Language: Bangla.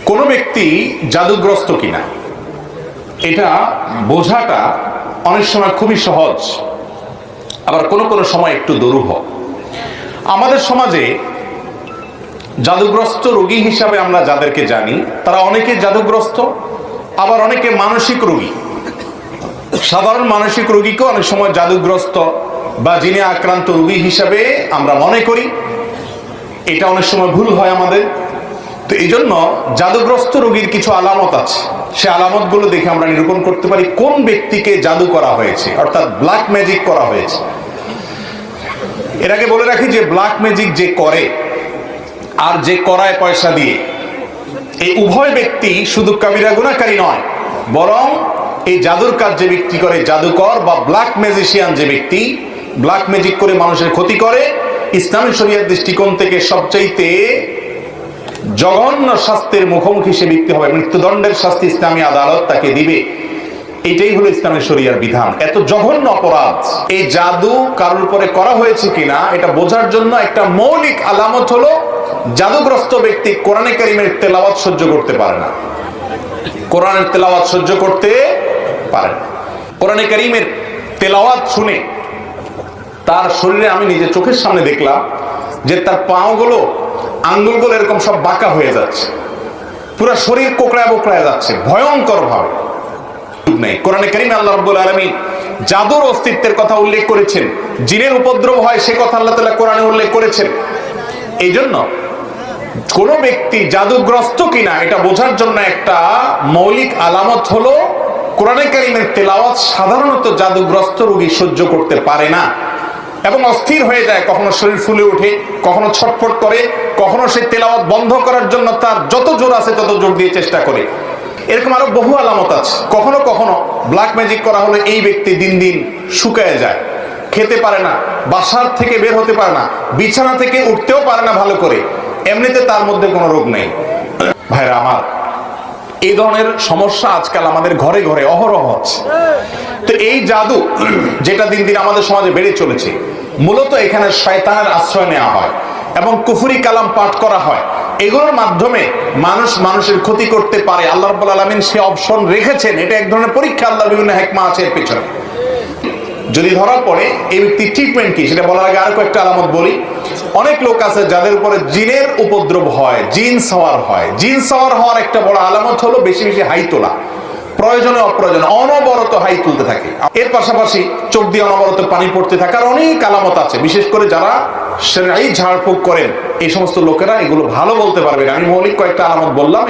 কোনো ব্যক্তি জাদুগ্রস্ত কিনা এটা বোঝাটা অনেক সময় খুবই সহজ, আবার কোনো কোনো সময় একটু দুরূহ। আমাদের সমাজে জাদুগ্রস্ত রোগী হিসাবে আমরা যাদেরকে জানি তারা অনেকে জাদুগ্রস্ত, আবার অনেকে মানসিক রোগী। সাধারণ মানসিক রোগীকেও অনেক সময় জাদুগ্রস্ত বা জিনে আক্রান্ত রোগী হিসাবে আমরা মনে করি। এটা অনেক সময় ভুল হয় আমাদের। তো এই জন্য জাদুগ্রস্ত রোগীর কিছু আলামত আছে, সে আলামতগুলো দেখে আমরা নিরূপণ করতে পারি কোন ব্যক্তিকে জাদু করা হয়েছে, অর্থাৎ ব্ল্যাক ম্যাজিক করা হয়েছে। এর আগে বলে রাখি যে ব্ল্যাক ম্যাজিক যে করে আর যে করায় পয়সা দিয়ে, এই উভয় ব্যক্তি শুধু কবিরা গুনাহকারী নয়, বরং এই জাদুর কাজ যে ব্যক্তি করে, জাদুকর বা ব্ল্যাক ম্যাজিশিয়ান যে ব্যক্তি ব্ল্যাক ম্যাজিক করে মানুষের ক্ষতি করে, ইসলামী শরীয়ত দৃষ্টিকোণ থেকে সবচাইতে জঘন্য শাস্তির মুখোমুখি সে ব্যক্তি হবে। মৃত্যুদণ্ডের শাস্তি ইসলামী আদালত তাকে দিবে। এটাই হলো ইসলামী শরীয়র বিধান। এত জঘন্য অপরাধ এই জাদু কারোর উপরে করা হয়েছে কিনা এটা বোঝার জন্য একটা মৌলিক আলামত হলো জাদুগ্রস্ত ব্যক্তি কোরআনে কারীমের তেলাওয়াত সহ্য করতে পারে না। কোরআনের তেলাওয়াত সহ্য করতে পারে না। কোরআনে কারীমের তেলাওয়াত শুনে তার শরীরে, আমি নিজের চোখের সামনে দেখলাম যে তার পাগুলো, আঙ্গুলগুলো এরকম সব বাঁকা হয়ে যাচ্ছে, পুরো শরীর কোকড়ায় বোকড়ায় যাচ্ছে ভয়ঙ্কর ভাবে। কোরআনে কারীমে আল্লাহ রাব্বুল আলামিন জাদুর অস্তিত্বের কথা উল্লেখ করেছেন, জিনের উপদ্রব হয় সে কথা আল্লাহ তাআলা কোরআনে উল্লেখ করেছেন। এই জন্য কোন ব্যক্তি জাদুগ্রস্ত কিনা এটা বোঝার জন্য একটা মৌলিক আলামত হলো কোরআনে কারীমের তেলাওয়াত সাধারণত জাদুগ্রস্ত রোগী সহ্য করতে পারে না এবং অস্থির হয়ে যায়। কখনো শরীর ফুলে ওঠে, কখনো ছটফট করে, কখনো সে তেলাওয়াত বন্ধ করার জন্য তার যত জোর আছে তত জোর দিয়ে চেষ্টা করে। এরকম আরো বহু আলামত আছে। কখনো কখনো ব্ল্যাক ম্যাজিক করা হলে এই ব্যক্তি দিন দিন শুকায় যায়, খেতে পারে না, বাসার থেকে বের হতে পারে না, বিছানা থেকে উঠতেও পারে না ভালো করে। এমনিতে তার মধ্যে কোনো রোগ নেই। ভাইরা আমার, এই ধরনের সমস্যা আজকাল আমাদের ঘরে ঘরে অহরহ হচ্ছে। তো এই জাদু যেটা দিন দিন আমাদের সমাজে বেড়ে চলেছে, মূলত এখানে শয়তানের আশ্রয় নেওয়া হয় এবং কুফরি কালাম পাঠ করা হয়। এগুলোর মাধ্যমে মানুষ মানুষের ক্ষতি করতে পারে। আল্লাহ রাব্বুল আলামিন সে অপশন রেখেছেন। এটা এক ধরনের পরীক্ষা, আল্লাহ বিভিন্ন হিকমা আছে এর পেছনে। যদি ধরা পড়ে এই ব্যক্তির ট্রিটমেন্ট কি সেটা বলার আগে আরো কয়েকটা আলামত বলি। অনেক লোক আছে যাদের উপরে জিনের উপদ্রব হয়, জিন সাওয়ার হয়। জিন সাওয়ার হওয়ার একটা বড় আলামত হলো বেশি বেশি হাই তোলা, প্রয়োজনে অপ্রয়োজনে অনবরত হাই তুলতে থাকে। এর পাশাপাশি চোখ দিয়ে অনবরত পানি পড়তে থাকার অনেক আলামত আছে। বিশেষ করে যারা শরঈ ঝাড়ফুঁক করেন এই সমস্ত লোকেরা এগুলো ভালো বলতে পারবেন। আমি মৌলিক কয়েকটা আলামত বললাম।